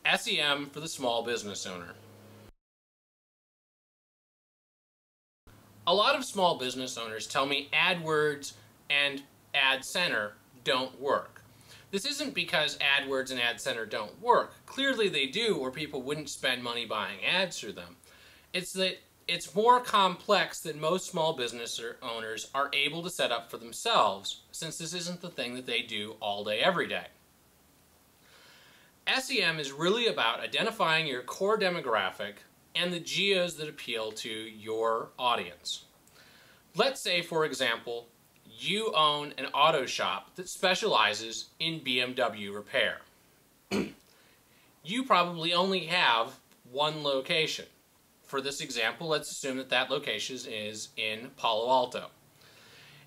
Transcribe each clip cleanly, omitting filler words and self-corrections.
SEM for the small business owner. A lot of small business owners tell me AdWords and Ad Center don't work. This isn't because AdWords and Ad Center don't work. Clearly they do, or people wouldn't spend money buying ads through them. It's that it's more complex than most small business owners are able to set up for themselves, since this isn't the thing that they do all day, every day. SEM is really about identifying your core demographic and the geos that appeal to your audience. Let's say, for example, you own an auto shop that specializes in BMW repair. You probably only have one location. For this example, let's assume that that location is in Palo Alto.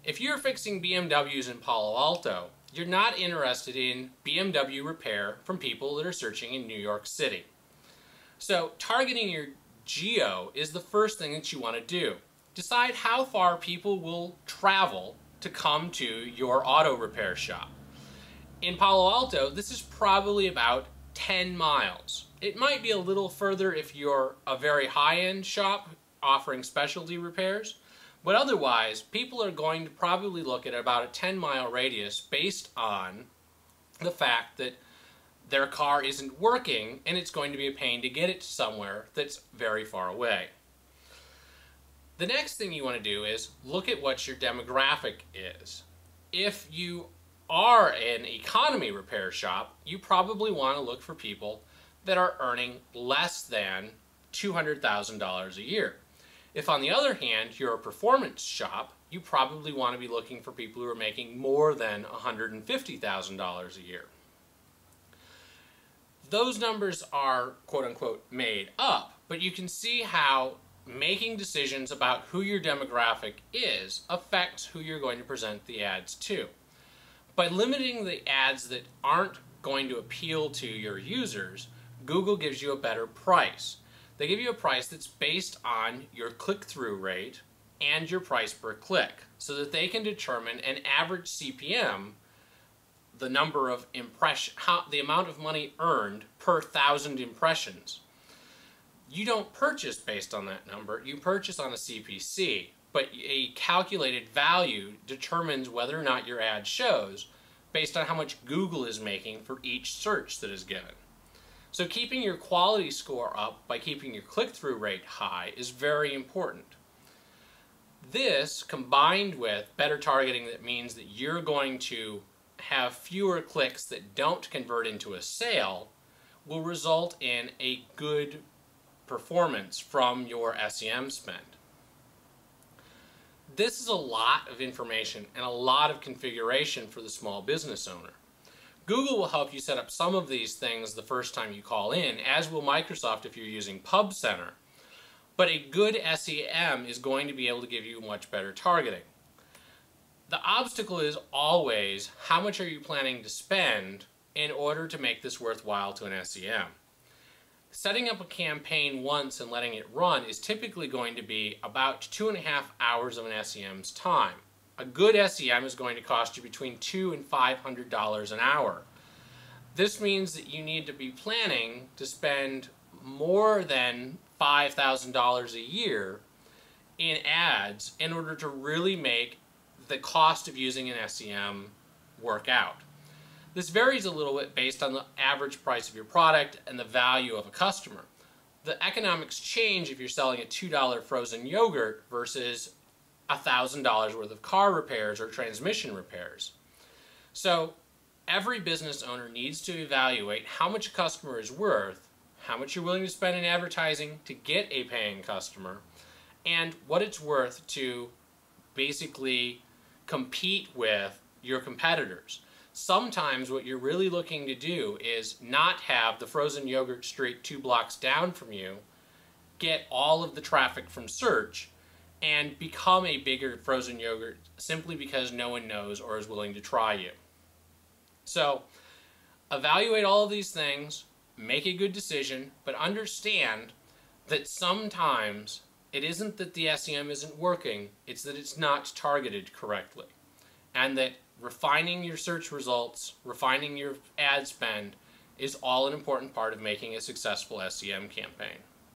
If you're fixing BMWs in Palo Alto, you're not interested in BMW repair from people that are searching in New York City. So targeting your geo is the first thing that you want to do. Decide how far people will travel to come to your auto repair shop. In Palo Alto, this is probably about 10 miles. It might be a little further if you're a very high-end shop offering specialty repairs, but otherwise, people are going to probably look at about a 10-mile radius based on the fact that their car isn't working and it's going to be a pain to get it somewhere that's very far away. The next thing you want to do is look at what your demographic is. If you are an economy repair shop, you probably want to look for people that are earning less than $200,000 a year. If, on the other hand, you're a performance shop, you probably want to be looking for people who are making more than $150,000 a year. Those numbers are quote-unquote made up, but you can see how making decisions about who your demographic is affects who you're going to present the ads to. By limiting the ads that aren't going to appeal to your users, Google gives you a better price. They give you a price that's based on your click-through rate and your price per click, so that they can determine an average CPM, the number of the amount of money earned per 1,000 impressions. You don't purchase based on that number, you purchase on a CPC, but a calculated value determines whether or not your ad shows based on how much Google is making for each search that is given. So keeping your quality score up by keeping your click-through rate high is very important. This, combined with better targeting, that means that you're going to have fewer clicks that don't convert into a sale, will result in a good performance from your SEM spend. This is a lot of information and a lot of configuration for the small business owner. Google will help you set up some of these things the first time you call in, as will Microsoft if you're using Pub Center. But a good SEM is going to be able to give you much better targeting. The obstacle is always, how much are you planning to spend in order to make this worthwhile to an SEM? Setting up a campaign once and letting it run is typically going to be about 2.5 hours of an SEM's time. A good SEM is going to cost you between $200 and $500 an hour. This means that you need to be planning to spend more than $5,000 a year in ads in order to really make the cost of using an SEM work out. This varies a little bit based on the average price of your product and the value of a customer. The economics change if you're selling a $2 frozen yogurt versus $1,000 worth of car repairs or transmission repairs. So every business owner needs to evaluate how much a customer is worth, how much you're willing to spend in advertising to get a paying customer, and what it's worth to basically compete with your competitors. Sometimes what you're really looking to do is not have the frozen yogurt street 2 blocks down from you get all of the traffic from search and become a bigger frozen yogurt simply because no one knows or is willing to try you. So evaluate all of these things, make a good decision, but understand that sometimes it isn't that the SEM isn't working, it's that it's not targeted correctly. And that refining your search results, refining your ad spend, is all an important part of making a successful SEM campaign.